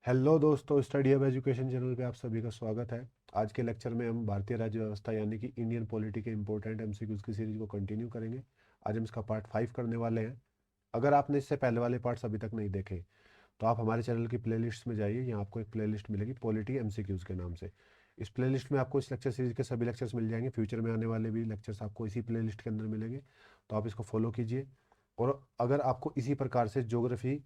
Hello दोस्तों, study hub education channel पे आप सभी का स्वागत है। आज के लेक्चर में हम भारतीय राज्य व्यवस्था यानी कि इंडियन पॉलिटी के इंपॉर्टेंट एमसीक्यूज की सीरीज को कंटिन्यू करेंगे। आज हम इसका पार्ट 5 करने वाले हैं। अगर आपने इससे पहले वाले पार्ट्स अभी तक नहीं देखे तो आप हमारे चैनल की प्लेलिस्ट में जाइए। यहाँ आपको एक प्लेलिस्ट मिलेगी पॉलिटी एमसीक्यूज के नाम से। इस प्लेलिस्ट में आपको इस लेक्चर सीरीज के सभी लेक्चर्स मिल जाएंगे। फ्यूचर में आने वाले भी लेक्चर्स आपको इसी प्लेलिस्ट के अंदर मिलेंगे, तो आप इसको फॉलो कीजिए। और अगर आपको इसी प्रकार से ज्योग्राफी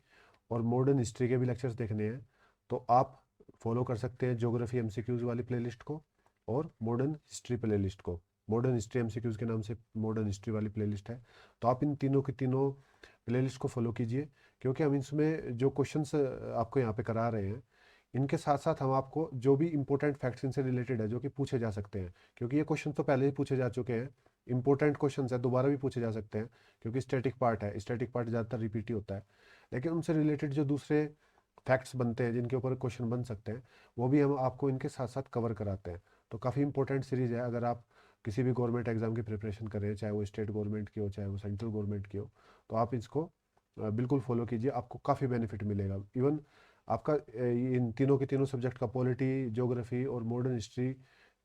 और मॉडर्न हिस्ट्री के भी लेक्चर्स देखने हैं तो आप फॉलो कर सकते हैं ज्योग्राफी एमसीक्यूज वाली प्लेलिस्ट को और मॉडर्न हिस्ट्री प्लेलिस्ट को। मॉडर्न हिस्ट्री एमसीक्यूज के नाम से मॉडर्न हिस्ट्री वाली प्लेलिस्ट है। तो आप इन तीनों की तीनों प्लेलिस्ट को फॉलो कीजिए, क्योंकि हम इसमें जो क्वेश्चंस आपको यहाँ पे करा रहे हैं इनके साथ साथ हम आपको जो भी इंपॉर्टेंट फैक्ट्स इनसे रिलेटेड है जो कि पूछे जा सकते हैं, क्योंकि ये क्वेश्चन तो पहले ही पूछे जा चुके हैं। इंपॉर्टेंट क्वेश्चंस है, दोबारा भी पूछे जा सकते हैं, क्योंकि स्टैटिक पार्ट है। स्टैटिक पार्ट ज़्यादातर रिपीट ही होता है, लेकिन उनसे रिलेटेड जो दूसरे फैक्ट्स बनते हैं जिनके ऊपर क्वेश्चन बन सकते हैं वो भी हम आपको इनके साथ साथ कवर कराते हैं। तो काफ़ी इंपॉर्टेंट सीरीज़ है। अगर आप किसी भी गवर्नमेंट एग्जाम की प्रिपरेशन कर रहे हैं, चाहे वो स्टेट गवर्नमेंट की हो चाहे वो सेंट्रल गवर्नमेंट की हो, तो आप इसको बिल्कुल फॉलो कीजिए। आपको काफ़ी बेनिफिट मिलेगा। इवन आपका इन तीनों के तीनों सब्जेक्ट का, पॉलिटी, ज्योग्राफी और मॉडर्न हिस्ट्री,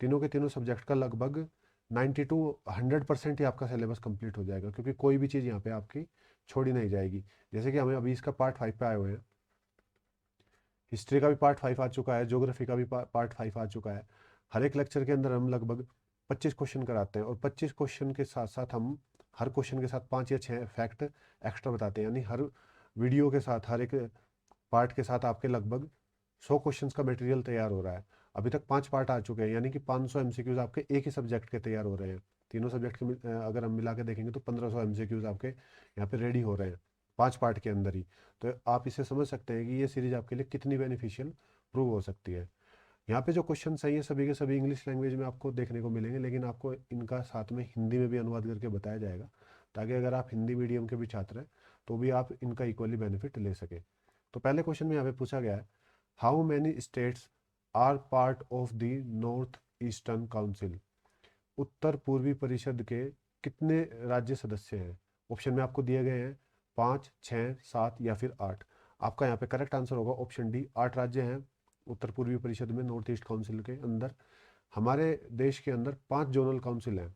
तीनों के तीनों सब्जेक्ट का लगभग 90 टू 100% ही आपका सिलेबस कंप्लीट हो जाएगा, क्योंकि कोई भी चीज़ यहाँ पे आपकी छोड़ी नहीं जाएगी। जैसे कि हमें अभी इसका पार्ट 5 पे आए हुए हैं। हिस्ट्री का भी पार्ट 5 आ चुका है, ज्योग्राफी का भी पार्ट 5 आ चुका है। हर एक लेक्चर के अंदर हम लगभग 25 क्वेश्चन कराते हैं, और 25 क्वेश्चन के साथ साथ हम हर क्वेश्चन के साथ 5 या 6 फैक्ट एक्स्ट्रा बताते हैं। यानी हर वीडियो के साथ, हर एक पार्ट के साथ आपके लगभग 100 क्वेश्चंस का मटेरियल तैयार हो रहा है। अभी तक 5 पार्ट आ चुके हैं, यानी कि 500 एमसीक्यूज आपके एक ही सब्जेक्ट के तैयार हो रहे हैं। तीनों सब्जेक्ट के अगर हम मिला के देखेंगे तो 1500 एमसीक्यूज आपके यहाँ पे रेडी हो रहे हैं 5 पार्ट के अंदर ही। तो आप इसे समझ सकते हैं कि ये सीरीज आपके लिए कितनी बेनिफिशियल प्रूव हो सकती है। यहाँ पे जो क्वेश्चन है ये सभी के सभी इंग्लिश लैंग्वेज में आपको देखने को मिलेंगे, लेकिन आपको इनका साथ में हिंदी में भी अनुवाद करके बताया जाएगा, ताकि अगर आप हिंदी मीडियम के भी छात्र हैं तो भी आप इनका इक्वली बेनिफिट ले सके। तो पहले क्वेश्चन में यहाँ पे पूछा गया है, how many states are part of the north eastern council. उत्तर पूर्वी परिषद के कितने राज्य सदस्य हैं। ऑप्शन में आपको दिए गए हैं 5, 6, 7 या फिर 8। आपका यहाँ पे करेक्ट आंसर होगा ऑप्शन डी, 8 राज्य हैं उत्तर पूर्वी परिषद में, नॉर्थ ईस्ट काउंसिल के अंदर। हमारे देश के अंदर 5 जोनल काउंसिल हैं,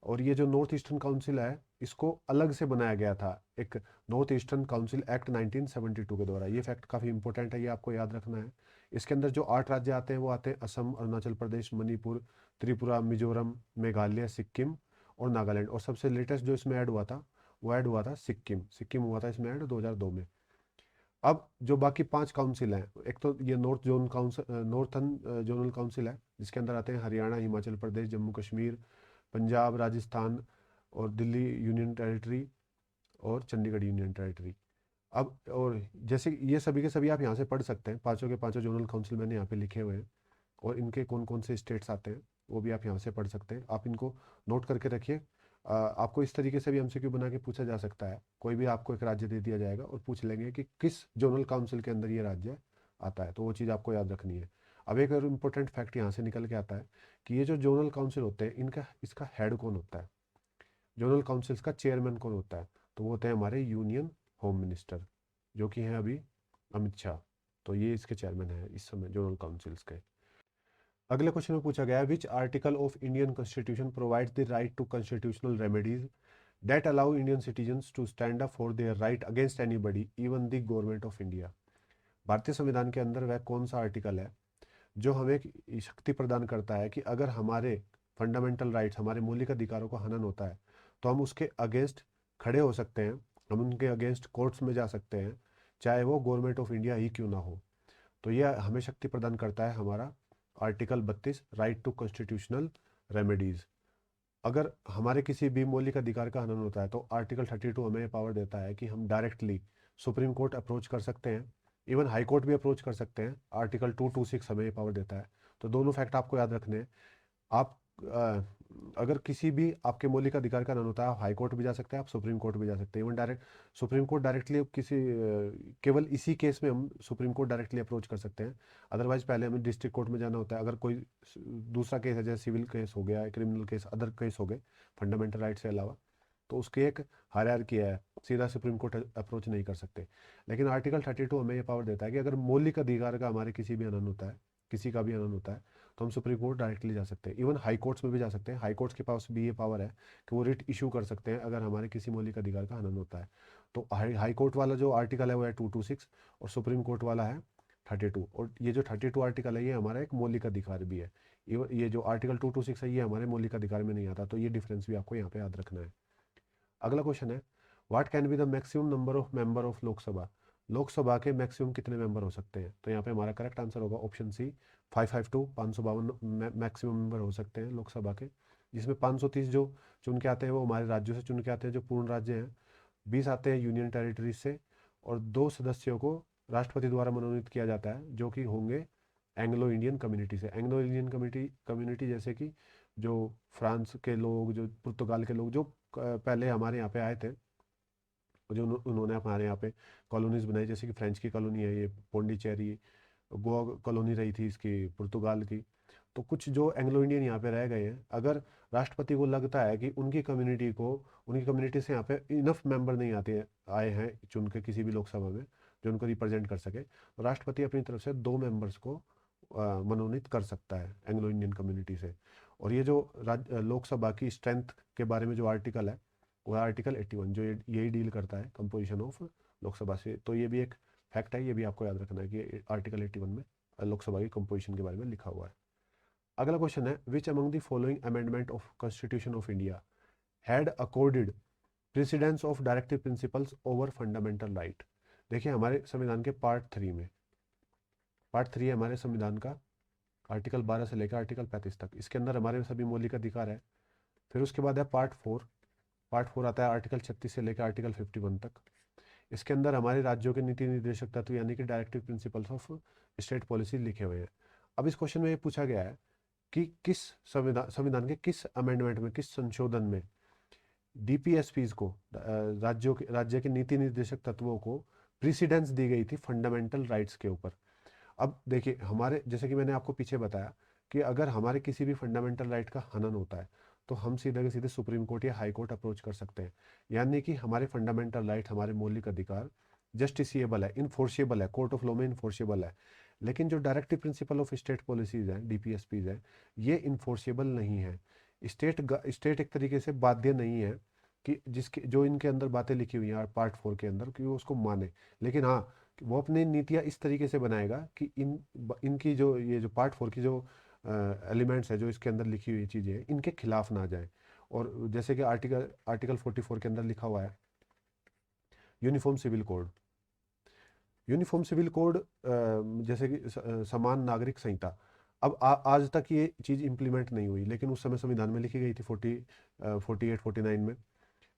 और ये जो नॉर्थ ईस्टर्न काउंसिल है इसको अलग से बनाया गया था एक नॉर्थ ईस्टर्न काउंसिल एक्ट 1972 के द्वारा। ये फैक्ट काफ़ी इंपॉर्टेंट है, ये आपको याद रखना है। इसके अंदर जो 8 राज्य आते हैं वो आते हैं असम, अरुणाचल प्रदेश, मणिपुर, त्रिपुरा, मिजोरम, मेघालय, सिक्किम और नागालैंड। और सबसे लेटेस्ट जो इसमें ऐड हुआ था वो ऐड हुआ था सिक्किम। सिक्किम हुआ था इसमें ऐड 2002 में। अब जो बाकी 5 काउंसिल हैं, एक तो ये north zone council, northern zonal council है, जिसके अंदर आते हैं हरियाणा, हिमाचल प्रदेश, जम्मू कश्मीर, पंजाब, राजस्थान और दिल्ली यूनियन टेरिटरी और चंडीगढ़ यूनियन टेरिटरी। अब और जैसे ये सभी के सभी आप यहाँ से पढ़ सकते हैं, पांचों के पांचों जोनल काउंसिल मैंने यहाँ पे लिखे हुए हैं, और इनके कौन कौन से स्टेट्स आते हैं वो भी आप यहाँ से पढ़ सकते हैं। आप इनको नोट करके रखिए। आपको इस तरीके से भी एमसीक्यू बना के पूछा जा सकता है। कोई भी आपको एक राज्य दे दिया जाएगा और पूछ लेंगे कि किस जोनल काउंसिल के अंदर ये राज्य आता है, तो वो चीज़ आपको याद रखनी है। अब एक और इम्पोर्टेंट फैक्ट यहाँ से निकल के आता है कि ये जो जोनल काउंसिल होते हैं इनका इसका हेड कौन होता है, जोनल काउंसिल्स का चेयरमैन कौन होता है। तो वो होते हैं हमारे यूनियन होम मिनिस्टर, जो कि हैं अभी अमित शाह। तो ये इसके चेयरमैन हैं इस समय जोनल काउंसिल्स के। अगले क्वेश्चन में पूछा गया है, which article of Indian constitution provides the right to constitutional remedies that allow Indian citizens to stand up for their right against anybody even the government of India. भारतीय संविधान के अंदर वह कौन सा आर्टिकल है जो हमें एक शक्ति प्रदान करता है कि अगर हमारे फंडामेंटल राइट्स, हमारे मौलिक अधिकारों का हनन होता है तो हम उसके अगेंस्ट खड़े हो सकते हैं, हम उनके अगेंस्ट कोर्ट्स में जा सकते हैं, चाहे वो गवर्नमेंट ऑफ इंडिया ही क्यों ना हो। तो यह हमें शक्ति प्रदान करता है हमारा article 32, right to constitutional remedies. अगर हमारे किसी भी मौलिक अधिकार का हनन होता है तो आर्टिकल 32 हमें पावर देता है कि हम डायरेक्टली सुप्रीम कोर्ट अप्रोच कर सकते हैं, इवन हाई कोर्ट भी अप्रोच कर सकते हैं। आर्टिकल 226 हमें पावर देता है। तो दोनों फैक्ट आपको याद रखने हैं। आप अगर किसी भी आपके मौलिक अधिकार का हनन होता है, आप हाई कोर्ट भी जा सकते हैं, आप सुप्रीम कोर्ट भी जा सकते हैं। Even direct supreme court directly किसी केवल इसी केस में हम सुप्रीम कोर्ट डायरेक्टली अप्रोच कर सकते हैं। अदरवाइज पहले हमें डिस्ट्रिक्ट कोर्ट में जाना होता है। अगर कोई दूसरा केस है, जैसे सिविल केस हो गया, क्रिमिनल केस, अदर केस हो गए फंडामेंटल राइट से अलावा, तो उसकी एक हायरार्की है, सीधा सुप्रीम कोर्ट अप्रोच नहीं कर सकते। लेकिन आर्टिकल 32 हमें ये पावर देता है कि अगर मौलिक अधिकार का हमारे किसी भी हनन होता है, किसी का भी हनन होता है, तो हम सुप्रीम कोर्ट डायरेक्टली जा सकते हैं। इवन हाई कोर्ट्स में भी जा सकते हैं। हाई कोर्ट्स के पास भी ये पावर है कि वो रिट इशू कर सकते हैं अगर हमारे किसी मौलिक अधिकार का हनन होता है। तो हाई कोर्ट वाला जो आर्टिकल है वो है 226 और सुप्रीम कोर्ट वाला है 32। और ये जो 32 आर्टिकल है ये हमारा एक मौलिक अधिकार भी है। ये जो आर्टिकल 226 है ये हमारे मौलिक अधिकार में नहीं आता, तो ये डिफरेंस भी आपको यहाँ पे याद रखना है। अगला क्वेश्चन है, what can be the maximum number of member of Lok Sabha. Lok Sabha के मैक्सिमम कितने मेंबर हो सकते हैं? तो यहाँ पे हमारा करेक्ट आंसर होगा ऑप्शन सी 552, 552 मैक्सिमम मेंबर हो सकते हैं लोकसभा के, जिसमें 530 जो चुन के आते हैं वो हमारे राज्यों से चुन के आते हैं जो पूर्ण राज्य हैं, 20 आते हैं यूनियन टेरिटरीज से, और 2 सदस्यों को राष्ट्रपति द्वारा मनोनीत किया जाता है जो कि होंगे एंग्लो इंडियन कम्युनिटी से। एंग्लो इंडियन कम्युनिटी जैसे कि जो फ्रांस के लोग, जो पुर्तगाल के लोग, जो पहले हमारे यहाँ पे आए थे, जो उन्होंने हमारे यहाँ पे कॉलोनीज बनाई, जैसे कि फ्रेंच की कॉलोनी है ये, पौंडीचेरी, गोवा कॉलोनी रही थी इसकी पुर्तगाल की। तो कुछ जो एंग्लो इंडियन यहाँ पे रह गए हैं, अगर राष्ट्रपति को लगता है कि उनकी कम्युनिटी से यहाँ पे इनफ मेंबर नहीं आए हैं चुन के किसी भी लोकसभा में जो उनको रिप्रेजेंट कर सके, तो राष्ट्रपति अपनी तरफ से 2 मेंबर्स को मनोनीत कर सकता है एंग्लो इंडियन कम्युनिटी से। और ये जो लोकसभा की स्ट्रेंथ के बारे में जो आर्टिकल है वो है आर्टिकल 81, जो यही डील करता है कंपोजिशन ऑफ लोकसभा से। तो ये भी एक फैक्ट है, ये भी आपको याद रखना है कि आर्टिकल 81 में लोकसभा की कंपोजिशन के बारे में लिखा हुआ है। अगला क्वेश्चन है, which among the following amendment of constitution of India had accorded precedence of directive principles over fundamental right. देखिए हमारे संविधान के पार्ट 3 है हमारे संविधान का, आर्टिकल 12 से लेकर आर्टिकल 35 तक, इसके अंदर हमारे सभी मौलिक अधिकार है। फिर उसके बाद है पार्ट 4 आता है आर्टिकल 36 से लेकर आर्टिकल 51 तक। इसके अंदर हमारे राज्यों के नीति निर्देशक तत्व यानी कि directive principles of state policy लिखे हुए हैं। अब इस क्वेश्चन में ये पूछा गया है कि किस संविधान के किस अमेंडमेंट में, किस संशोधन में डीपीएसपीज को, राज्य के नीति निर्देशक तत्वों को प्रीसिडेंस दी गई थी फंडामेंटल राइट्स के ऊपर। अब देखिए हमारे, जैसे कि मैंने आपको पीछे बताया कि अगर हमारे किसी भी फंडामेंटल राइट का हनन होता है तो हम सीधे के सीधे सुप्रीम कोर्ट या हाई कोर्ट अप्रोच कर सकते हैं। यानी कि हमारे फंडामेंटल राइट, हमारे मौलिक अधिकार जस्टिसिएबल है, इन्फोर्सेबल है, कोर्ट ऑफ लॉ में इन्फोर्सेबल है। लेकिन जो directive principle of state policies हैं, डीपीएसपीज हैं, ये इन्फोर्सेबल नहीं है। स्टेट एक तरीके से बाध्य नहीं है कि जिसके जो इनके अंदर बातें लिखी हुई हैं पार्ट 4 के अंदर कि वो उसको माने। लेकिन हाँ, वो अपनी नीतियाँ इस तरीके से बनाएगा कि इनकी जो ये जो पार्ट 4 की जो एलिमेंट्स है, जो इसके अंदर लिखी हुई चीज़ें हैं, इनके खिलाफ ना जाए। और जैसे कि आर्टिकल 44 के अंदर लिखा हुआ है यूनिफॉर्म सिविल कोड, जैसे कि समान नागरिक संहिता। अब आज तक ये चीज़ इंप्लीमेंट नहीं हुई, लेकिन उस समय संविधान में लिखी गई थी 48 49 में,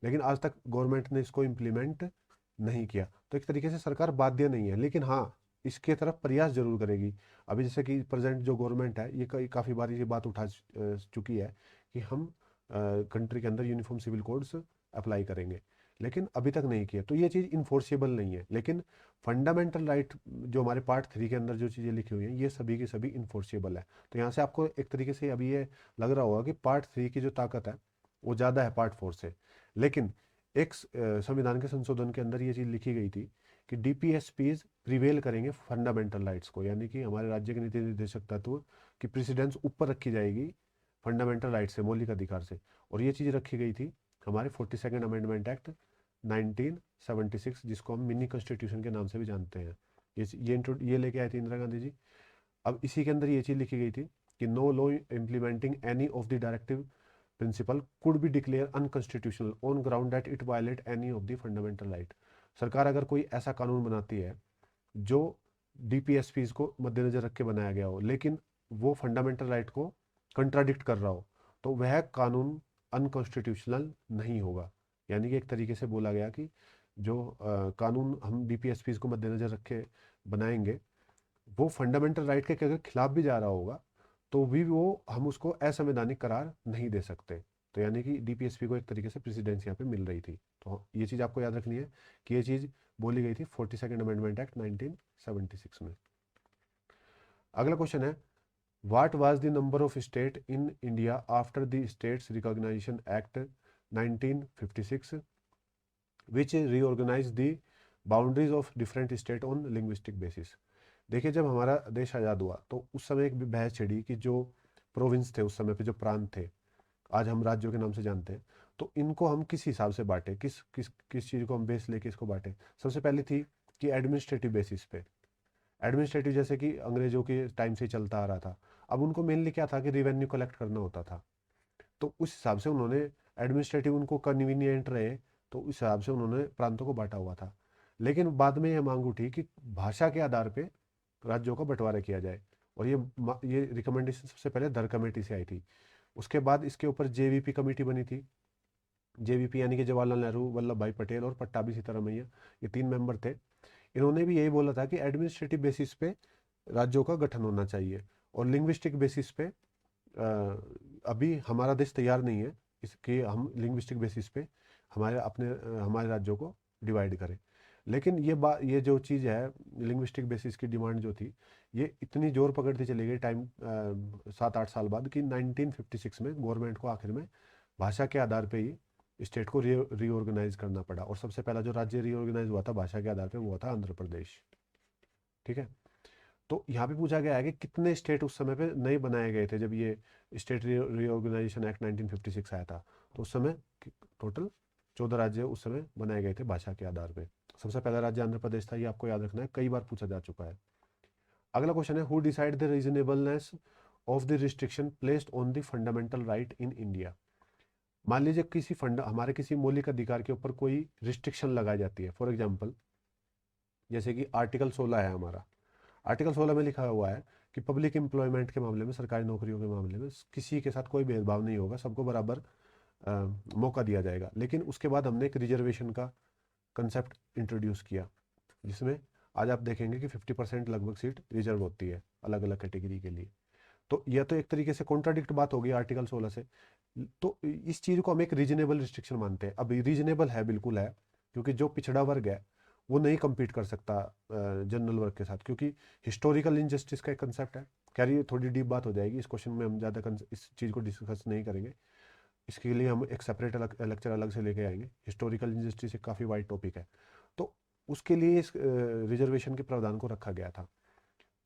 लेकिन आज तक गवर्नमेंट ने इसको इम्प्लीमेंट नहीं किया। तो एक तरीके से सरकार बाध्य नहीं है, लेकिन हाँ इसके तरफ प्रयास जरूर करेगी। अभी जैसे कि प्रेजेंट जो गवर्नमेंट है ये काफ़ी बार ये बात उठा चुकी है कि हम कंट्री के अंदर यूनिफॉर्म सिविल कोड्स अप्लाई करेंगे, लेकिन अभी तक नहीं किया। तो ये चीज़ इन्फोर्सेबल नहीं है। लेकिन फंडामेंटल राइट जो हमारे पार्ट 3 के अंदर जो चीज़ें लिखी हुई हैं ये सभी की सभी इन्फोर्सेबल है। तो यहाँ से आपको एक तरीके से अभी ये लग रहा होगा कि पार्ट 3 की जो ताकत है वो ज़्यादा है पार्ट 4 से। लेकिन एक संविधान के संशोधन के अंदर ये चीज़ लिखी गई थी कि डीपीएसपीज प्रिवेल करेंगे फंडामेंटल राइट्स को, यानी कि हमारे राज्य के नीति निर्देशक तत्व की प्रेसिडेंस ऊपर रखी जाएगी फंडामेंटल राइट से, मौलिक अधिकार से। और ये चीज़ रखी गई थी हमारे 42nd अमेंडमेंट एक्ट 1976, जिसको हम मिनी कॉन्स्टिट्यूशन के नाम से भी जानते हैं। ये लेके आए थे इंदिरा गांधी जी। अब इसी के अंदर ये चीज़ लिखी गई थी कि no law implementing any of the directive principle could be declare unconstitutional on ground that it violate any of the fundamental right. सरकार अगर कोई ऐसा कानून बनाती है जो डीपीएसपीज को मद्देनजर रख के बनाया गया हो, लेकिन वो फंडामेंटल राइट को कंट्राडिक्ट कर रहा हो, तो वह कानून अनकॉन्स्टिट्यूशनल नहीं होगा। यानी कि एक तरीके से बोला गया कि जो कानून हम डीपीएसपीज को मद्देनजर रख के बनाएंगे वो फंडामेंटल राइट के अगर खिलाफ भी जा रहा होगा तो भी वो हम उसको असंवैधानिक करार नहीं दे सकते। तो यानी कि डीपीएसपी को एक तरीके से प्रेसिडेंस यहाँ पे मिल रही थी। तो ये चीज़ आपको याद रखनी है कि ये चीज़ बोली गई थी 42nd अमेंडमेंट एक्ट 1976 में। अगला क्वेश्चन है, what was the number of state in India after the states recognisation act 1956 which reorganise the boundaries of different state on linguistic basis. देखिए, जब हमारा देश आज़ाद हुआ तो उस समय एक बहस छिड़ी कि जो प्रोविंस थे उस समय पे, जो प्रांत थे, आज हम राज्यों के नाम से जानते हैं, तो इनको हम किस हिसाब से बांटे, किस किस किस चीज़ को हम बेस लेके इसको बांटे। सबसे पहले थी कि एडमिनिस्ट्रेटिव बेसिस पे। एडमिनिस्ट्रेटिव जैसे कि अंग्रेजों के टाइम से चलता आ रहा था। अब उनको मेनली क्या था कि रिवेन्यू कलेक्ट करना होता था, तो उस हिसाब से उन्होंने एडमिनिस्ट्रेटिव उनको कन्वीनियंट रहे, तो उस हिसाब से उन्होंने प्रांतों को बांटा हुआ था। लेकिन बाद में यह मांग उठी कि भाषा के आधार पे राज्यों का बंटवारा किया जाए, और ये रिकमेंडेशन सबसे पहले दर कमेटी से आई थी। उसके बाद इसके ऊपर जेवीपी कमेटी बनी थी। जेवीपी यानी कि जवाहरलाल नेहरू, वल्लभ भाई पटेल और पट्टाभी सीतारामैया, ये 3 मेंबर थे। इन्होंने भी यही बोला था कि एडमिनिस्ट्रेटिव बेसिस पे राज्यों का गठन होना चाहिए, और लिंग्विस्टिक बेसिस पे अभी हमारा देश तैयार नहीं है इसके हम लिंग्विस्टिक बेसिस पे हमारे राज्यों को डिवाइड करें। लेकिन ये जो चीज़ है, लिंग्विस्टिक बेसिस की डिमांड जो थी, ये इतनी जोर पकड़ती चली गई टाइम 7-8 साल बाद कि 1956 में गवर्नमेंट को आखिर में भाषा के आधार पे ही स्टेट को रीऑर्गेनाइज करना पड़ा। और सबसे पहला जो राज्य रीऑर्गेनाइज हुआ था भाषा के आधार पे, वो हुआ था आंध्र प्रदेश। ठीक है। तो यहाँ पे पूछा गया है कि कितने स्टेट उस समय पे नए बनाए गए थे जब ये स्टेट रीऑर्गेनाइजेशन एक्ट 1956 आया था। तो उस समय टोटल 14 राज्य उस समय बनाए गए थे भाषा के आधार पे। सबसे पहला राज्य आंध्र प्रदेश था, ये आपको याद रखना है, कई बार पूछा जा चुका है। अगला क्वेश्चन है, who decide the reasonableness of the restriction placed on the fundamental right in India. मान लीजिए हमारे किसी मौलिक अधिकार के ऊपर कोई रिस्ट्रिक्शन लगाई जाती है। फॉर एग्जाम्पल, जैसे कि आर्टिकल 16 है हमारा। आर्टिकल 16 में लिखा हुआ है कि पब्लिक एम्प्लॉयमेंट के मामले में, सरकारी नौकरियों के मामले में किसी के साथ कोई भेदभाव नहीं होगा, सबको बराबर मौका दिया जाएगा। लेकिन उसके बाद हमने एक रिजर्वेशन का कंसेप्ट इंट्रोड्यूस किया, जिसमें आज आप देखेंगे कि 50% लगभग सीट रिजर्व होती है अलग अलग कैटेगरी के लिए। तो यह तो एक तरीके से कॉन्ट्राडिक्ट बात होगी आर्टिकल 16 से। तो इस चीज़ को हम एक रीजनेबल रिस्ट्रिक्शन मानते हैं। अब रीजनेबल है, बिल्कुल है, क्योंकि जो पिछड़ा वर्ग है वो नहीं compete कर सकता जनरल वर्ग के साथ, क्योंकि हिस्टोरिकल इनजस्टिस का एक कंसेप्ट है। खैर, ये थोड़ी डीप बात हो जाएगी, इस क्वेश्चन में हम ज़्यादा इस चीज़ को डिस्कस नहीं करेंगे। इसके लिए हम एक सेपरेट लेक्चर अलग से लेके आएंगे। हिस्टोरिकल इनजस्टिस एक काफ़ी वाइड टॉपिक है। तो उसके लिए इस रिजर्वेशन के प्रावधान को रखा गया था।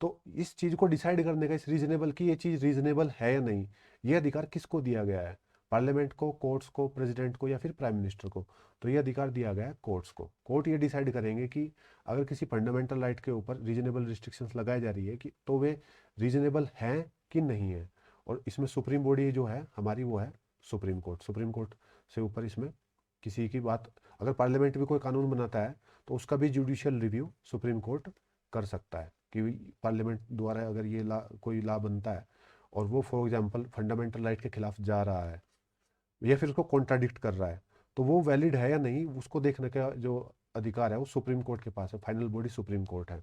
तो इस चीज़ को डिसाइड करने का, इस रीजनेबल की, ये चीज़ रीजनेबल है या नहीं, ये अधिकार किसको दिया गया है? पार्लियामेंट को, कोर्ट्स को, प्रेसिडेंट को, या फिर प्राइम मिनिस्टर को? तो ये अधिकार दिया गया है कोर्ट्स को। कोर्ट ये डिसाइड करेंगे कि अगर किसी फंडामेंटल राइट के ऊपर रीजनेबल रिस्ट्रिक्शंस लगाई जा रही है कि तो वे रीजनेबल हैं कि नहीं है। और इसमें सुप्रीम बॉडी जो है हमारी, वो है सुप्रीम कोर्ट। सुप्रीम कोर्ट से ऊपर इसमें किसी की बात, अगर पार्लियामेंट भी कोई कानून बनाता है तो उसका भी जुडिशियल रिव्यू सुप्रीम कोर्ट कर सकता है कि पार्लियामेंट द्वारा अगर ये कोई लॉ बनता है और वो फॉर एग्जांपल फंडामेंटल राइट के खिलाफ जा रहा है या फिर उसको कॉन्ट्राडिक्ट कर रहा है, तो वो वैलिड है या नहीं, उसको देखने का जो अधिकार है वो सुप्रीम कोर्ट के पास है। फाइनल बॉडी सुप्रीम कोर्ट है।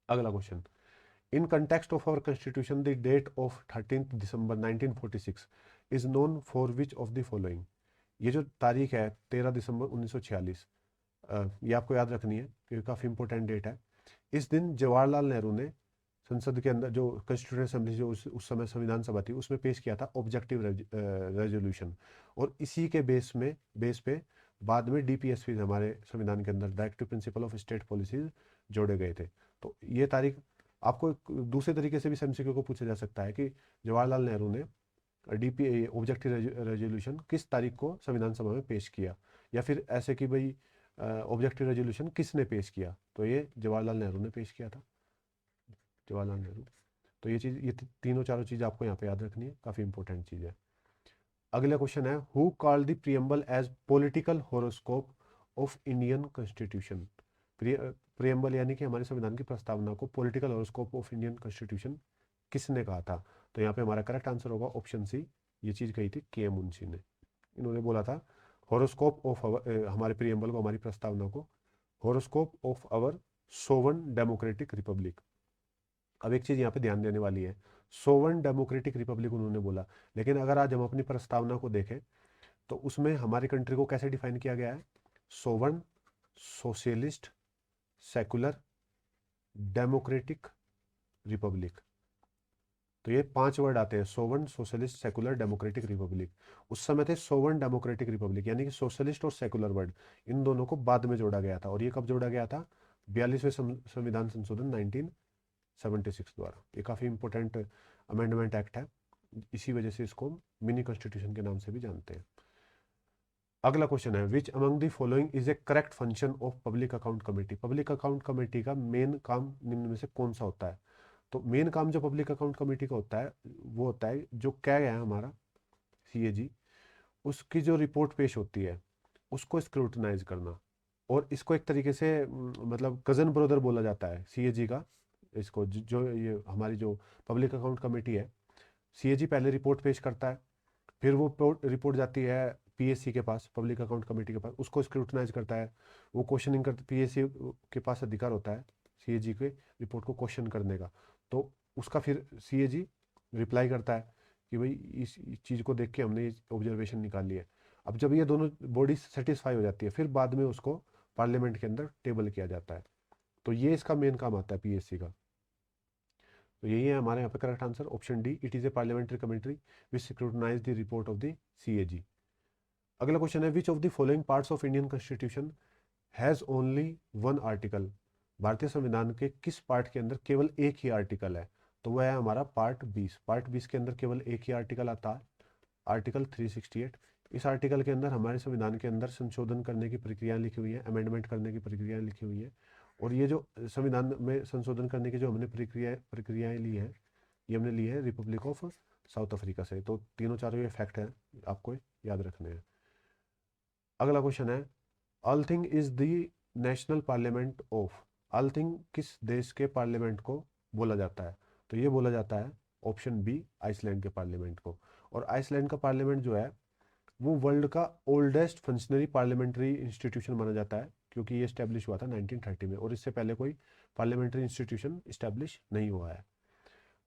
अगला question, in context of our constitution the date of 13 December 1946 is known for which of the following. ये जो तारीख है 13 दिसंबर 1946, ये आपको याद रखनी है क्योंकि काफ़ी इंपॉर्टेंट डेट है। इस दिन जवाहरलाल नेहरू ने संसद के अंदर, जो कॉन्स्टिट्यूंट असेंबली जो उस समय संविधान सभा थी, उसमें पेश किया था ऑब्जेक्टिव रेजोल्यूशन। और इसी के बेस पे बाद में डीपीएसपी हमारे संविधान के अंदर, directive principle of state policies, जोड़े गए थे। तो ये तारीख आपको दूसरे तरीके से भी एमसीक्यू को पूछा जा सकता है कि जवाहरलाल नेहरू ने डीपी ऑब्जेक्टिव रेजोल्यूशन किस तारीख को संविधान सभा में पेश किया, या फिर ऐसे कि भाई ऑब्जेक्टिव रेजोल्यूशन किसने पेश किया, तो ये जवाहरलाल नेहरू ने पेश किया था, जवाहरलाल नेहरू। तो ये तीनों चारों चीज़ आपको यहाँ पे याद रखनी है, काफ़ी इंपॉर्टेंट चीज़ है। अगला क्वेश्चन है, who called the preamble as political horoscope of Indian constitution. Preamble यानी कि हमारे संविधान की प्रस्तावना को political horoscope of Indian constitution किसने कहा था? तो यहाँ पे हमारा करेक्ट आंसर होगा ऑप्शन सी, ये चीज़ कही थी के मुंशी ने। इन्होंने बोला था हॉरोस्कोप ऑफ हमारे प्रियम्बल को, हमारी प्रस्तावना को, horoscope of our sovereign democratic republic. अब एक चीज़ यहाँ पे ध्यान देने वाली है, सोवन डेमोक्रेटिक रिपब्लिक उन्होंने बोला, लेकिन अगर आज हम अपनी प्रस्तावना को देखें तो उसमें हमारी कंट्री को कैसे डिफाइन किया गया है? सोवन, सोशलिस्ट, सेकुलर, डेमोक्रेटिक रिपब्लिक। तो ये 5 वर्ड आते हैं, सोवन, सोशलिस्ट, सेकुलर, डेमोक्रेटिक, रिपब्लिक। उस समय थे सोवन, डेमोक्रेटिक, रिपब्लिक, यानी कि सोशलिस्ट और सेकुलर वर्ड, इन दोनों को बाद में जोड़ा गया था। और ये कब जोड़ा गया था? 42वें संविधान संशोधन 1976 द्वारा। ये काफ़ी इंपॉर्टेंट अमेंडमेंट एक्ट है, इसी वजह से इसको मिनी कॉन्स्टिट्यूशन के नाम से भी जानते हैं। अगला क्वेश्चन है, which among the following is A correct function of public account committee? Public account committee का मेन काम निम्न में से कौन सा होता है? तो मेन काम जो पब्लिक अकाउंट कमेटी का होता है वो होता है, जो क्या है हमारा सीएजी, उसकी जो रिपोर्ट पेश होती है उसको स्क्रूटनाइज करना। और इसको एक तरीके से मतलब कजन ब्रदर बोला जाता है सीएजी का। इसको जो ये हमारी जो पब्लिक अकाउंट कमेटी है, सीएजी पहले रिपोर्ट पेश करता है, फिर वो रिपोर्ट जाती है पीएससी के पास, पब्लिक अकाउंट कमेटी के पास, उसको स्क्रूटनाइज करता है, वो क्वेश्चनिंग करता, पीएससी के पास अधिकार होता है सीएजी के रिपोर्ट को क्वेश्चन करने का। तो उसका फिर सीएजी रिप्लाई करता है कि भाई इस चीज़ को देख के हमने ये ऑब्जर्वेशन निकाली है। अब जब ये दोनों बॉडी सेटिस्फाई हो जाती है, फिर बाद में उसको पार्लियामेंट के अंदर टेबल किया जाता है। तो ये इसका मेन काम आता है पीएससी का। तो यही है हमारे यहाँ पे correct answer, option D, it is a parliamentary committee which scrutinise the report of the CAG. अगला क्वेश्चन है, which of the following parts of Indian constitution has only one article? भारतीय संविधान के किस पार्ट के अंदर केवल एक ही आर्टिकल है? तो वह है हमारा पार्ट 20। पार्ट 20 के अंदर केवल एक ही आर्टिकल आता है, आर्टिकल 368। इस आर्टिकल के अंदर हमारे संविधान के अंदर संशोधन करने की प्रक्रिया लिखी हुई है, अमेंडमेंट करने की प्रक्रिया लिखी हुई है। और ये जो संविधान में संशोधन करने की जो हमने प्रक्रियाएं ली हैं, ये हमने ली है रिपब्लिक ऑफ साउथ अफ्रीका से। तो तीनों चारों ये फैक्ट हैं, आपको याद रखने हैं। अगला क्वेश्चन है, Althing is the national parliament of? Althing किस देश के पार्लियामेंट को बोला जाता है? तो ये बोला जाता है ऑप्शन बी, आइसलैंड के पार्लियामेंट को। और आइसलैंड का पार्लियामेंट जो है वो वर्ल्ड का ओल्डेस्ट फंक्शनरी पार्लियामेंट्री इंस्टीट्यूशन माना जाता है, क्योंकि ये स्टैब्लिश हुआ था 1930 में, और इससे पहले कोई पार्लियामेंट्री इंस्टीट्यूशन स्टैब्लिश नहीं हुआ है।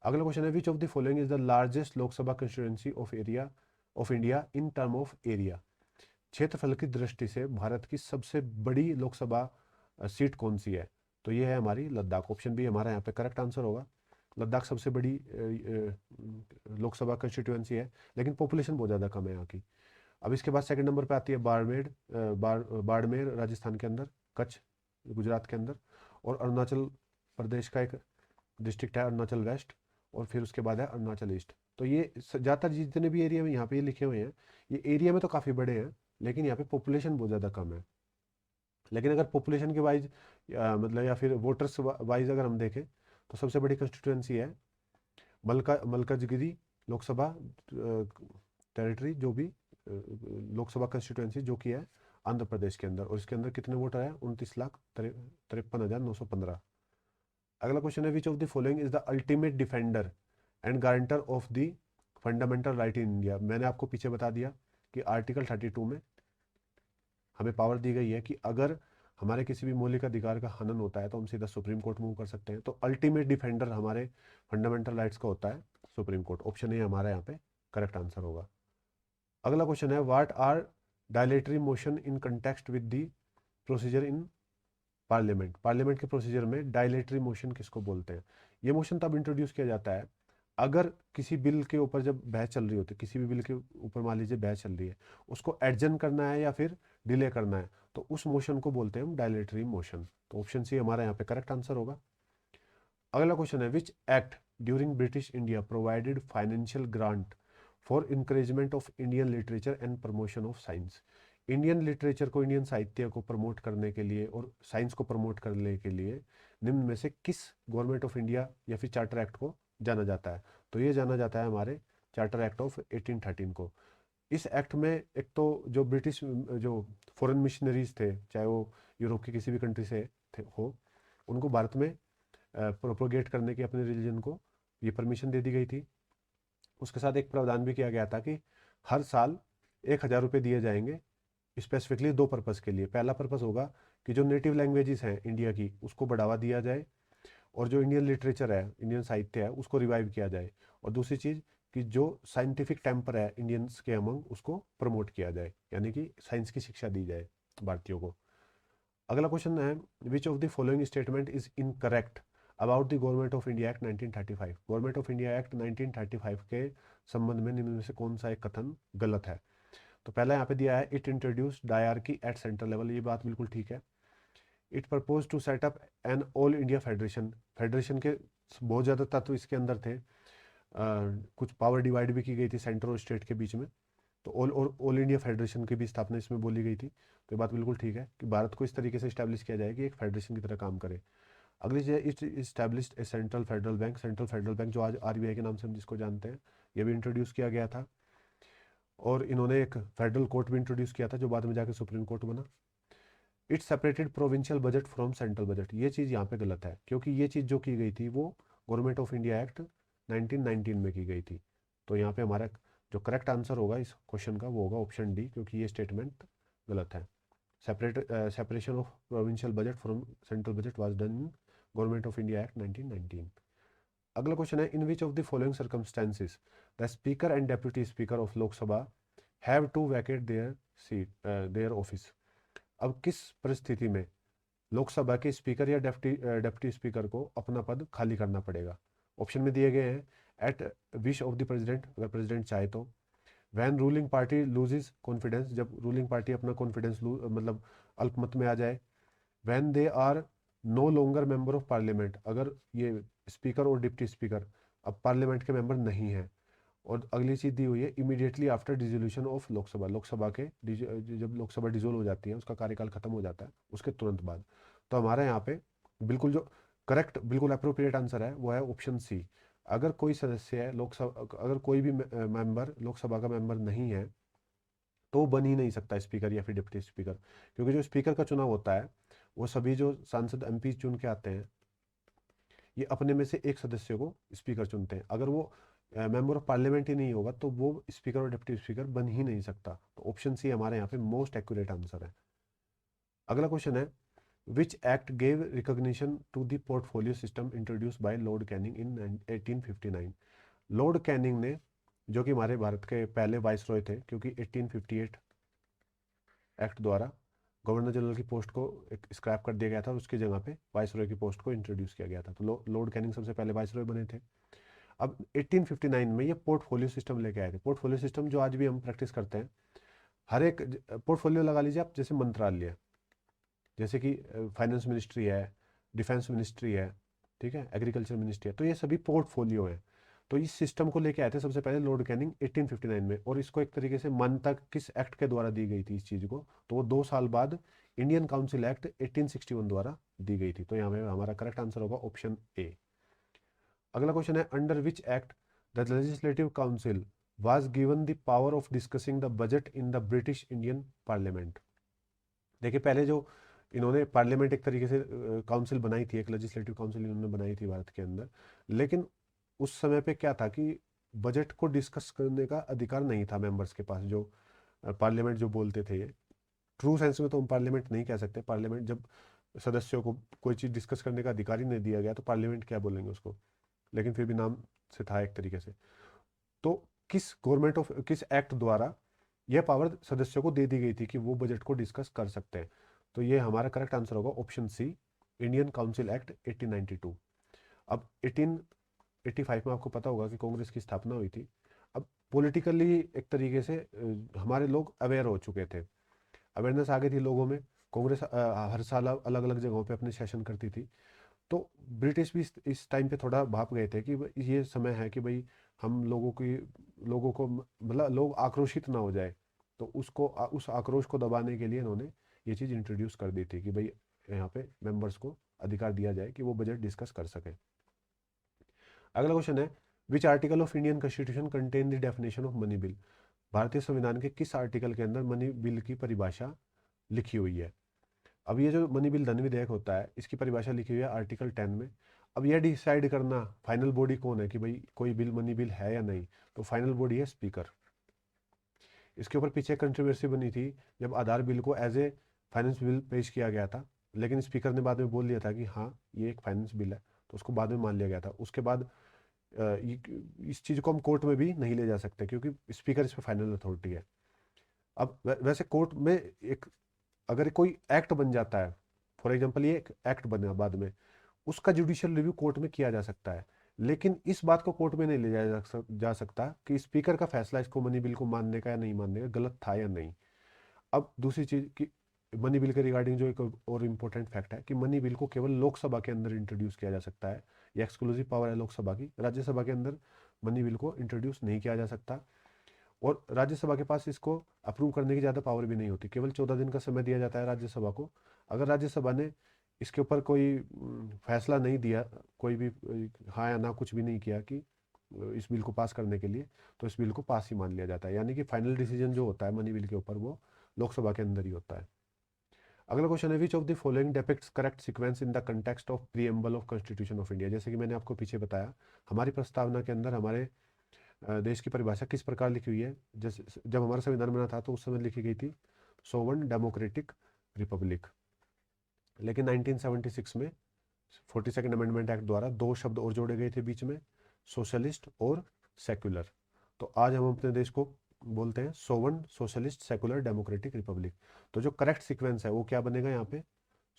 अगला क्वेश्चन है, which of the following is the largest Lok Sabha constituency of India in term of area? क्षेत्रफल की दृष्टि से भारत की सबसे बड़ी लोकसभा सीट कौन सी है? तो ये है हमारी लद्दाख। ऑप्शन बी हमारा यहाँ पे करेक्ट आंसर होगा। लद्दाख सबसे बड़ी लोकसभा कंस्टिट्यूएंसी है, लेकिन पॉपुलेशन बहुत ज़्यादा कम है यहाँ की। अब इसके बाद सेकंड नंबर पे आती है बाड़मेर राजस्थान के अंदर, कच्छ गुजरात के अंदर, और अरुणाचल प्रदेश का एक डिस्ट्रिक्ट है अरुणाचल वेस्ट, और फिर उसके बाद है अरुणाचल ईस्ट। तो ये ज़्यादातर जितने भी एरिया में यहाँ पे ये लिखे हुए हैं, ये एरिया में तो काफ़ी बड़े हैं, लेकिन यहाँ पे पॉपुलेशन बहुत ज़्यादा कम है। लेकिन अगर पॉपुलेशन के वाइज मतलब या फिर वोटर्स वाइज अगर हम देखें, तो सबसे बड़ी कंस्टिट्यूएंसी है मलकाजगिरी लोकसभा टेरिटरी, जो भी लोकसभा कंस्टिट्यूएंसी जो कि है आंध्र प्रदेश के अंदर। और इसके अंदर कितने वोटर हैं? 29,53,915। अगला क्वेश्चन है, which of the following is the ultimate defender and guarantor of the fundamental right in India? मैंने आपको पीछे बता दिया कि आर्टिकल 32 में हमें पावर दी गई है कि अगर हमारे किसी भी मौलिक अधिकार का हनन होता है तो हम सीधा सुप्रीम कोर्ट मूव कर सकते हैं। तो अल्टीमेट डिफेंडर हमारे फंडामेंटल राइट्स का होता है सुप्रीम कोर्ट। ऑप्शन ए हमारा यहाँ पे करेक्ट आंसर होगा। अगला क्वेश्चन है, what are dilatory motion in context with the procedure in parliament? Parliament के प्रोसीजर में डायलेटरी मोशन किसको बोलते हैं? ये मोशन तब इंट्रोड्यूस किया जाता है अगर किसी बिल के ऊपर जब बहस चल रही होती है, किसी भी बिल के ऊपर मान लीजिए बहस चल रही है, उसको एडजन करना है या फिर डिले करना है, तो उस मोशन को बोलते हैं हम डायलेटरी मोशन। तो ऑप्शन सी हमारा यहाँ पे करेक्ट आंसर होगा। अगला क्वेश्चन है, which act during British India provided financial grant for encouragement of Indian literature and promotion of science? Indian literature को, इंडियन साहित्य को प्रमोट करने के लिए और साइंस को प्रमोट करने के लिए निम्न में से किस गवर्नमेंट ऑफ इंडिया या फिर चार्टर एक्ट को जाना जाता है? तो ये जाना जाता है हमारे चार्टर एक्ट ऑफ 1813 को। इस एक्ट में एक तो जो ब्रिटिश जो फॉरेन मिशनरीज थे, चाहे वो यूरोप की किसी भी कंट्री से हो, उनको भारत में प्रोपोगेट करने की अपने रिलीजन को ये परमिशन दे दी गई थी। उसके साथ एक प्रावधान भी किया गया था कि हर साल 1,000 रुपये दिए जाएंगे स्पेसिफिकली दो पर्पज़ के लिए। पहला पर्पज़ होगा कि जो नेटिव लैंग्वेजेस हैं इंडिया की उसको बढ़ावा दिया जाए, और जो इंडियन लिटरेचर है, इंडियन साहित्य है, उसको रिवाइव किया जाए। और दूसरी चीज़ कि जो साइंटिफिक टेम्पर है इंडियंस के अमंग, उसको प्रमोट किया जाए, यानी कि साइंस की शिक्षा दी जाए भारतीयों को। अगला क्वेश्चन है, which of the following statement is incorrect about the government of India act 1935। Government of India act 1935 के संबंध में निम्न में से कौन सा एक कथन गलत है? तो पहला यहाँ पे दिया है it introduce dyarchy at central level, ये बात बिल्कुल ठीक है। It propose to set up an all India federation, federation के बहुत ज़्यादा तत्व इसके अंदर थे। कुछ पावर डिवाइड भी की गई थी सेंटर और स्टेट के बीच में, तो ऑल इंडिया फेडरेशन की भी स्थापना इसमें बोली गई थी। तो ये बात बिल्कुल ठीक है कि भारत को इस तरीके से इस्टेब्लिश किया जाए कि एक फेडरेशन की तरह काम करे। अगली चीज़ है it established A central federal bank. Central federal bank जो आज आरबीआई के नाम से हम जिसको जानते हैं, ये भी इंट्रोड्यूस किया गया था। और इन्होंने एक फेडरल कोर्ट भी इंट्रोड्यूस किया था जो बाद में जाकर सुप्रीम कोर्ट बना। It separated provincial budget from central budget, ये चीज़ यहाँ पे गलत है क्योंकि ये चीज़ जो की गई थी वो गवर्नमेंट ऑफ इंडिया एक्ट 1919 में की गई थी। तो यहाँ पे हमारा जो करेक्ट आंसर होगा इस क्वेश्चन का वो होगा ऑप्शन डी, क्योंकि ये स्टेटमेंट गलत है। Separation of provincial budget from central budget was done in government of India act 1919। अगला क्वेश्चन है in which of the following circumstances the speaker and deputy speaker of Lok Sabha have to vacate their seat their office. अब किस परिस्थिति में लोकसभा के speaker या deputy speaker को अपना पद खाली करना पड़ेगा? ऑप्शन में दिए गए हैं at wish of the president, अगर प्रेसिडेंट चाहे तो, when ruling party loses confidence, जब रूलिंग पार्टी अपना कॉन्फिडेंस मतलब अल्पमत में आ जाए, when they are no longer member of parliament, अगर ये स्पीकर और डिप्टी स्पीकर अब पार्लियामेंट के मेंबर नहीं हैं, और अगली चीज दी हुई है immediately after dissolution of Lok Sabha, Lok Sabha के जब लोकसभा डिसोल्व हो जाती है, उसका कार्यकाल खत्म हो जाता है, उसके तुरंत बाद। तो हमारे यहाँ पे बिल्कुल जो करेक्ट बिल्कुल अप्रोप्रिएट आंसर है वो है ऑप्शन सी। अगर कोई सदस्य है लोकसभा, अगर कोई भी मेंबर लोकसभा का मेंबर नहीं है तो वो बन ही नहीं सकता स्पीकर या फिर डिप्टी स्पीकर, क्योंकि जो स्पीकर का चुनाव होता है वो सभी जो सांसद एमपी चुन के आते हैं, ये अपने में से एक सदस्य को स्पीकर चुनते हैं। अगर वो मेंबर ऑफ पार्लियामेंट ही नहीं होगा तो वो स्पीकर और डिप्टी स्पीकर बन ही नहीं सकता। तो ऑप्शन सी हमारे यहाँ पे मोस्ट एक्यूरेट आंसर है। अगला क्वेश्चन है which act gave recognition to the portfolio system introduce by Lord Canning in 1859। Lord Canning ने, जो कि हमारे भारत के पहले वाइसरॉय थे, क्योंकि 1858 एक्ट द्वारा गवर्नर जनरल की पोस्ट को एक स्क्रैप कर दिया गया था और उसकी जगह पे वाइसरॉय की पोस्ट को इंट्रोड्यूस किया गया था। तो लॉर्ड कैनिंग सबसे पहले वाइसरॉय बने थे। अब 1859 में ये पोर्टफोलियो सिस्टम लेके आए थे। पोर्टफोलियो सिस्टम जो आज भी हम प्रैक्टिस करते हैं, हर एक पोर्टफोलियो लगा लीजिए आप, जैसे मंत्रालय, जैसे कि फाइनेंस मिनिस्ट्री है, डिफेंस मिनिस्ट्री है, ठीक है, एग्रीकल्चर मिनिस्ट्री है, तो ये सभी पोर्टफोलियो है। तो इस सिस्टम को लेके आए थे सबसे पहले लॉर्ड कैनिंग 1859 में, और इसको एक तरीके से मान्यता किस एक्ट के द्वारा दी गई थी इस चीज़ को, तो वो 2 साल बाद इंडियन काउंसिल एक्ट 1861 द्वारा दी गई थी। तो यहाँ पे हमारा करेक्ट आंसर होगा ऑप्शन ए। अगला क्वेश्चन है under which act the legislative council was given the power of discussing the budget in the British Indian parliament. देखिए पहले जो इन्होंने पार्लियामेंट एक तरीके से काउंसिल बनाई थी, एक लेजिस्लेटिव काउंसिल इन्होंने बनाई थी भारत के अंदर, लेकिन उस समय पे क्या था कि बजट को डिस्कस करने का अधिकार नहीं था मेंबर्स के पास। जो पार्लियामेंट जो बोलते थे, ये ट्रू सेंस में तो हम पार्लियामेंट नहीं कह सकते। पार्लियामेंट जब सदस्यों को कोई चीज़ डिस्कस करने का अधिकार ही नहीं दिया गया तो पार्लियामेंट क्या बोलेंगे उसको, लेकिन फिर भी नाम से था एक तरीके से। तो किस एक्ट द्वारा यह पावर सदस्यों को दे दी गई थी कि वो बजट को डिस्कस कर सकते हैं? तो ये हमारा करेक्ट आंसर होगा option C, Indian Council Act 1892। अब 1885 में आपको पता होगा कि कांग्रेस की स्थापना हुई थी। अब पॉलिटिकली एक तरीके से हमारे लोग अवेयर हो चुके थे, अवेयरनेस आ गई थी लोगों में। कांग्रेस हर साल अलग अलग जगहों पे अपने सेशन करती थी। तो ब्रिटिश भी इस टाइम पे थोड़ा भाप गए थे कि ये समय है कि भाई हम लोगों को मतलब लोग आक्रोशित ना हो जाए। तो उस आक्रोश को दबाने के लिए इन्होंने ये चीज़ इंट्रोड्यूस कर दी थी कि भाई यहाँ पे मेंबर्स को अधिकार दिया जाए कि वो बजट डिस्कस कर सके। अगला क्वेश्चन है which article of Indian constitution contain the definition of money bill. भारतीय संविधान के किस आर्टिकल के अंदर मनी बिल की परिभाषा लिखी हुई है? अब ये जो मनी बिल धन विधेयक होता है, इसकी परिभाषा लिखी हुई है आर्टिकल 10 में। अब यह डिसाइड करना फाइनल बॉडी कौन है कि भाई कोई बिल मनी बिल है या नहीं, तो फाइनल बॉडी है स्पीकर। इसके ऊपर पीछे कंट्रोवर्सी बनी थी जब आधार बिल को एज ए फाइनेंस बिल पेश किया गया था, लेकिन स्पीकर ने बाद में बोल दिया था कि हाँ ये एक फाइनेंस बिल है, तो उसको बाद में मान लिया गया था। उसके बाद इस चीज़ को हम कोर्ट में भी नहीं ले जा सकते क्योंकि स्पीकर इस पर फाइनल अथॉरिटी है। अब वैसे कोर्ट में एक अगर कोई एक्ट बन जाता है, फॉर एग्जांपल ये एक एक्ट बना बाद में, उसका जुडिशियल रिव्यू कोर्ट में किया जा सकता है, लेकिन इस बात को कोर्ट में नहीं ले जाया जा सकता कि स्पीकर का फैसला इसको मनी बिल को मानने का या नहीं मानने का गलत था या नहीं। अब दूसरी चीज कि मनी बिल के रिगार्डिंग जो एक और इम्पोर्टेंट फैक्ट है कि मनी बिल को केवल लोकसभा के अंदर इंट्रोड्यूस किया जा सकता है, ये एक्सक्लूसिव पावर है लोकसभा की। राज्यसभा के अंदर मनी बिल को इंट्रोड्यूस नहीं किया जा सकता, और राज्यसभा के पास इसको अप्रूव करने की ज़्यादा पावर भी नहीं होती। केवल 14 दिन का समय दिया जाता है राज्यसभा को। अगर राज्यसभा ने इसके ऊपर कोई फैसला नहीं दिया, कोई भी हाँ या ना कुछ भी नहीं किया कि इस बिल को पास करने के लिए, तो इस बिल को पास ही मान लिया जाता है। यानी कि फाइनल डिसीजन जो होता है मनी बिल के ऊपर वो लोकसभा के अंदर ही होता है। अगला क्वेश्चन है, which of the following depicts correct sequence in the context of preamble of constitution of India. जैसे कि मैंने आपको पीछे बताया, हमारी प्रस्तावना के अंदर हमारे देश की परिभाषा किस प्रकार लिखी हुई है। जैसे जब हमारा संविधान बना था तो उस समय लिखी गई थी सोवन डेमोक्रेटिक रिपब्लिक, लेकिन 1976 में 42nd अमेंडमेंट एक्ट द्वारा दो शब्द और जोड़े गए थे बीच में, सोशलिस्ट और सेक्युलर। तो आज हम अपने देश को बोलते हैं सोवन सोशलिस्ट सेकुलर डेमोक्रेटिक रिपब्लिक। तो जो करेक्ट सीक्वेंस है वो क्या बनेगा यहाँ पे,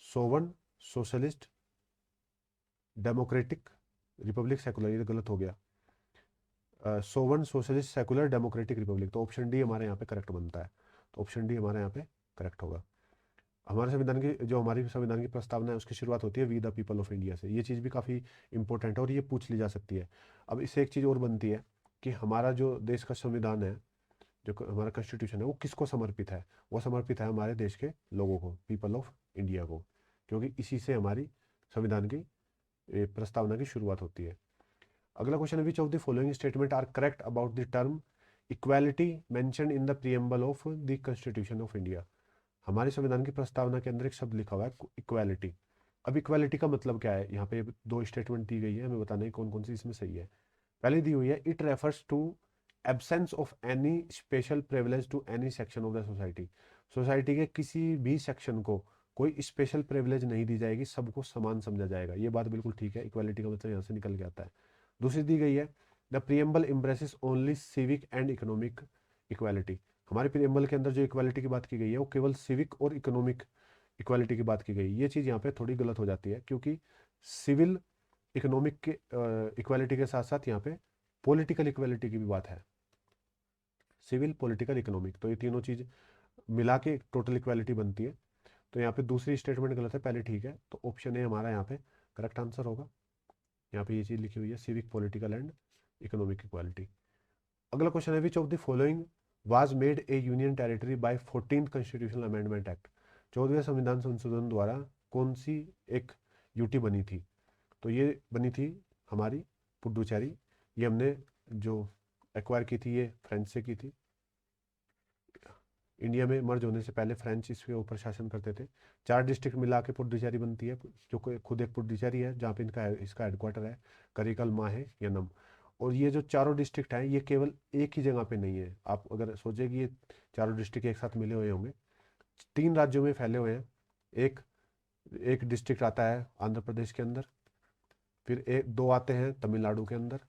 सोवन सोशलिस्ट डेमोक्रेटिक रिपब्लिक सेकुलर, ये गलत हो गया, सोवन सोशलिस्ट सेकुलर डेमोक्रेटिक रिपब्लिक। तो ऑप्शन डी हमारे यहाँ पे करेक्ट बनता है। तो ऑप्शन डी हमारे यहाँ पे करेक्ट होगा। हमारे संविधान की जो हमारी संविधान की प्रस्तावना है उसकी शुरुआत होती है we the people of India से। ये चीज़ भी काफ़ी इंपॉर्टेंट है और ये पूछ ली जा सकती है। अब इससे एक चीज़ और बनती है कि हमारा जो देश का संविधान है, जो हमारा कॉन्स्टिट्यूशन है, वो किसको समर्पित है। वो समर्पित है हमारे देश के लोगों को, पीपल ऑफ इंडिया को, क्योंकि इसी से हमारी संविधान की प्रस्तावना की शुरुआत होती है। अगला क्वेश्चन है, which of the following statement are correct about the term equality mentioned in the preamble of the constitution of India. हमारे संविधान की प्रस्तावना के अंदर एक शब्द लिखा हुआ है इक्वालिटी। अब इक्वालिटी का मतलब क्या है, यहाँ पे दो स्टेटमेंट दी गई है, हमें बताना है कौन कौन सी इसमें सही है। पहले दी हुई है, it refers to absence of any special privilege to any section of the society. Society के किसी भी सेक्शन को कोई स्पेशल प्रिविलेज नहीं दी जाएगी, सबको समान समझा जाएगा। ये बात बिल्कुल ठीक है, इक्वालिटी का मतलब यहाँ से निकल के आता है। दूसरी दी गई है, the preamble emphasises only civic and economic equality. हमारे प्रीएम्बल के अंदर जो इक्वालिटी की बात की गई है वो केवल सिविक और इकोनॉमिक इक्वालिटी की बात की गई। ये चीज़ यहाँ पे थोड़ी गलत हो जाती है, क्योंकि सिविल इकोनॉमिक के इक्वालिटी के साथ साथ यहाँ पे पॉलिटिकल इक्वालिटी की भी बात है। सिविल, पॉलिटिकल, इकोनॉमिक, तो ये तीनों चीज़ मिला के टोटल इक्वालिटी बनती है। तो यहाँ पे दूसरी स्टेटमेंट गलत है, पहले ठीक है। तो ऑप्शन ए हमारा यहाँ पे करेक्ट आंसर होगा। यहाँ पे ये चीज़ लिखी हुई है, civic, political and economic equality. अगला क्वेश्चन है, which of the following was made a union territory by 14th constitutional amendment act. 14वें संविधान संशोधन द्वारा कौन सी एक यूटी बनी थी। तो ये बनी थी हमारी पुडुचेरी। ये हमने जो एक्वायर की थी ये फ्रेंच से की थी। इंडिया में मर्ज होने से पहले फ्रेंच इसके ऊपर शासन करते थे। 4 डिस्ट्रिक्ट मिला के पुडुचेरी बनती है, जो खुद एक पुडुचेरी है, जहाँ पे इसका हेडक्वार्टर है करिकल, माहे, यनम। और ये जो चारों डिस्ट्रिक्ट हैं ये केवल एक ही जगह पे नहीं है। आप अगर सोचे कि ये चारों डिस्ट्रिक्ट एक साथ मिले हुए होंगे, 3 राज्यों में फैले हुए हैं। एक एक डिस्ट्रिक्ट आता है आंध्र प्रदेश के अंदर, फिर एक दो आते हैं तमिलनाडु के अंदर,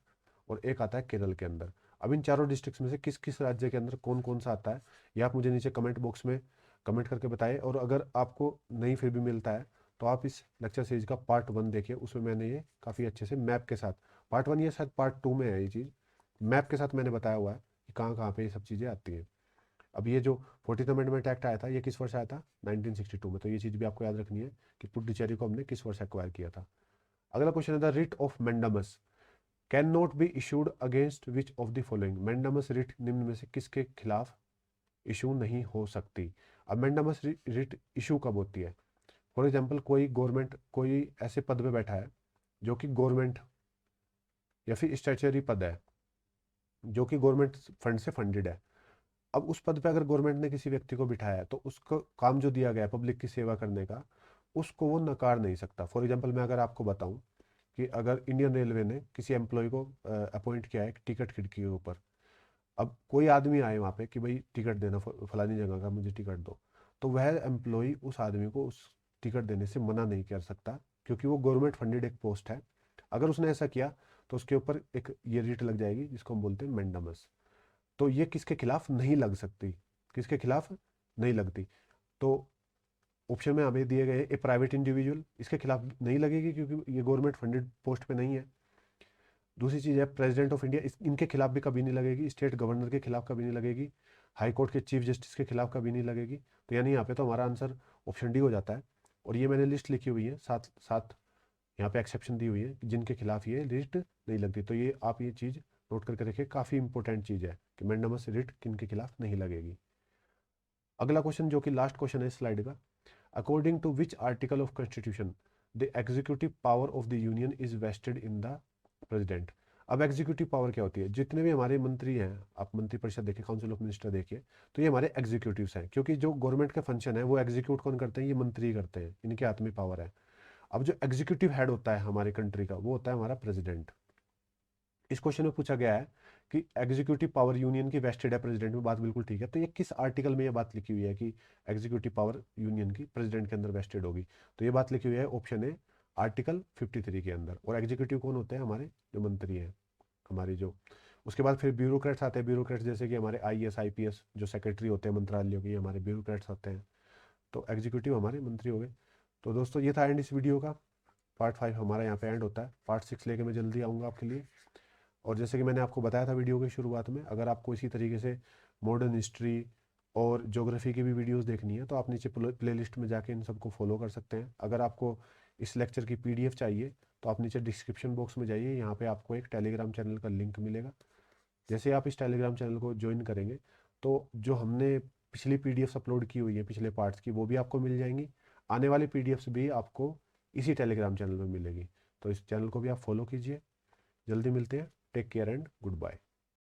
और एक आता है केरल के अंदर। अब इन चारों डिस्ट्रिक्ट्स में से किस किस राज्य के अंदर कौन कौन सा आता है, ये आप मुझे नीचे कमेंट बॉक्स में कमेंट करके बताइए। और अगर आपको नहीं फिर भी मिलता है तो आप इस लेक्चर सीरीज का पार्ट 1 देखिए, उसमें मैंने ये काफ़ी अच्छे से मैप के साथ, पार्ट 1 ये शायद पार्ट 2 में है, ये चीज़ मैप के साथ मैंने बताया हुआ है कि कहाँ कहाँ पे ये सब चीज़ें आती हैं। अब ये जो 14th अमेंडमेंट एक्ट आया था ये किस वर्ष आया था, 1962 में। तो ये चीज़ भी आपको याद रखनी है कि पुडुचेरी को हमने किस वर्ष एक्वायर किया था। अगला क्वेश्चन है, the writ of mandamus can not be issued against which of the following. Mandamus writ निम्न में से किसके खिलाफ इशू नहीं हो सकती। अब मैंडामस रिट इशू कब होती है, फॉर एग्जाम्पल कोई गवर्नमेंट कोई ऐसे पद पे बैठा है जो कि गवर्नमेंट या फिर स्टैट्यूटरी पद है जो कि गवर्नमेंट फंड से फंडेड है। अब उस पद पे अगर गवर्नमेंट ने किसी व्यक्ति को बिठाया है तो उसको काम जो दिया गया है पब्लिक की सेवा करने का, उसको वो नकार नहीं सकता। फॉर एग्जाम्पल मैं अगर आपको बताऊं कि अगर इंडियन रेलवे ने किसी एम्प्लॉय को अपॉइंट किया है टिकट खिड़की के ऊपर, अब कोई आदमी आए वहाँ पे कि भाई टिकट देना, फलानी जगह का मुझे टिकट दो, तो वह एम्प्लॉय उस आदमी को उस टिकट देने से मना नहीं कर सकता, क्योंकि वो गवर्नमेंट फंडेड एक पोस्ट है। अगर उसने ऐसा किया तो उसके ऊपर एक ये रिट लग जाएगी जिसको हम बोलते हैं मैंडामस। तो ये किसके खिलाफ नहीं लग सकती, किसके खिलाफ नहीं लगती। तो ऑप्शन में हमें दिए गए ए प्राइवेट इंडिविजुअल, इसके खिलाफ नहीं लगेगी क्योंकि ये गवर्नमेंट फंडेड पोस्ट पे नहीं है। दूसरी चीज़ है प्रेसिडेंट ऑफ इंडिया, इनके खिलाफ भी कभी नहीं लगेगी, स्टेट गवर्नर के खिलाफ कभी नहीं लगेगी, हाई कोर्ट के चीफ जस्टिस के खिलाफ कभी नहीं लगेगी। तो यानी यहाँ पे तो हमारा आंसर ऑप्शन डी हो जाता है। और ये मैंने लिस्ट लिखी हुई है, साथ साथ यहाँ पे एक्सेप्शन दी हुई है जिनके खिलाफ ये रिट नहीं लगती। तो ये आप ये चीज़ नोट करके रखिए, काफ़ी इंपॉर्टेंट चीज़ है कि मैंडेमस रिट किन के खिलाफ नहीं लगेगी। अगला क्वेश्चन जो कि लास्ट क्वेश्चन है स्लाइड का, according to which article of constitution the executive power of the union is vested in the president. अब एग्जीक्यूटिव पावर क्या होती है, जितने भी हमारे मंत्री हैं, आप मंत्रिपरिषद देखिए, काउंसिल ऑफ मिनिस्टर देखिए, तो ये हमारे एग्जीक्यूटिव्स हैं, क्योंकि जो गवर्नमेंट का फंक्शन है वो एग्जीक्यूट कौन करते हैं, ये मंत्री करते हैं, इनके हाथ में पावर है। अब जो एग्जीक्यूटिव हेड होता है हमारे कंट्री का वो होता है हमारा प्रेसिडेंट। इस क्वेश्चन में पूछा गया है कि एग्जीक्यूटिव पावर यूनियन की वेस्टेड है प्रेसिडेंट में, बात बिल्कुल ठीक है। तो ये किस आर्टिकल में ये बात लिखी हुई है कि एग्जीक्यूटिव पावर यूनियन की प्रेसिडेंट के अंदर वेस्टेड होगी? तो ये बात लिखी हुई है ऑप्शन ए आर्टिकल 53 के अंदर। और एग्जीक्यूटिव कौन होते हैं, हमारे जो मंत्री हैं, हमारी जो, उसके बाद फिर ब्यूरोक्रेट्स आते हैं। ब्यूरोक्रेट्स जैसे कि हमारे IAS IPS जो सेक्रेटरी होते हैं मंत्रालयों के, हमारे ब्यूरोक्रेट्स होते हैं। तो एग्जीक्यूटिव हमारे मंत्री हो गए। तो दोस्तों ये था एंड इस वीडियो का। पार्ट 5 हमारा यहाँ पे एंड होता है। पार्ट 6 लेके मैं जल्दी आऊँगा आपके लिए। और जैसे कि मैंने आपको बताया था वीडियो की शुरुआत में, अगर आपको इसी तरीके से मॉडर्न हिस्ट्री और ज्योग्राफी की भी वीडियोस देखनी है तो आप नीचे प्लेलिस्ट में जाके इन सबको फॉलो कर सकते हैं। अगर आपको इस लेक्चर की PDF चाहिए तो आप नीचे डिस्क्रिप्शन बॉक्स में जाइए, यहाँ पे आपको एक टेलीग्राम चैनल का लिंक मिलेगा। जैसे आप इस टेलीग्राम चैनल को ज्वाइन करेंगे तो जो हमने पिछली PDFs अपलोड की हुई है पिछले पार्ट्स की, वो भी आपको मिल जाएंगी। आने वाली PDFs भी आपको इसी टेलीग्राम चैनल में मिलेगी। तो इस चैनल को भी आप फॉलो कीजिए। जल्दी मिलते हैं। Take care and good bye.